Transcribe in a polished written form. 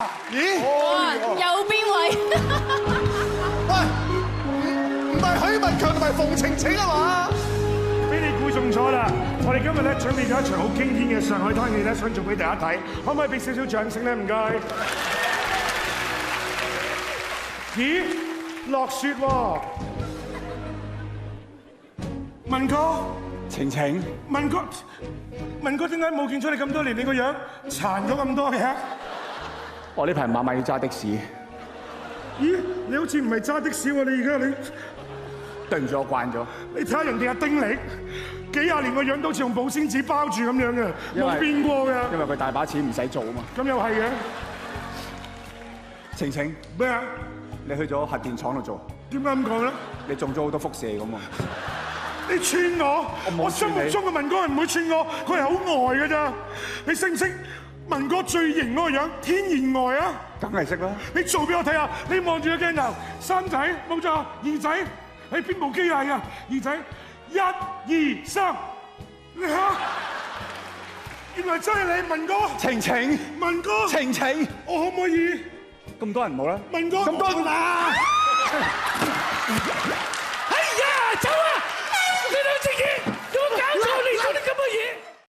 咦？哇！右邊位，喂，唔係許文強同埋馮程程啊嘛？俾你估中咗啦！我哋今日咧準備咗一場好經典嘅上海灘戲咧，想做俾大家睇，可唔可以俾少少掌聲咧？唔該。咦？落雪喎！文哥，程程，文哥點解冇見咗你咁多年？你個樣殘咗咁多嘅？我呢排晚晚要揸的士，咦？你好似唔係揸的士喎！你而家對唔住，我慣咗。你睇下人哋阿丁力，幾廿年個樣都似用保鮮紙包住咁樣嘅，冇變過嘅。因為佢大把錢唔使做啊嘛。咁又係嘅。程程，咩啊？你去咗核電廠度做，點解咁講咧？你中咗好多輻射咁啊！你串我？我心目中嘅文哥係唔會串我，佢係好呆㗎咋。你識唔識文哥最型嗰個樣？天然呆啊！梗係識啦。你做俾我睇下，你望住個鏡頭，三仔冇錯，二仔係邊部機嚟啊？二仔，一、二、三，你嚇！原來真係你文哥。程程，文哥。程程，我可唔可以？咁多人冇啦。文哥。咁多人啊！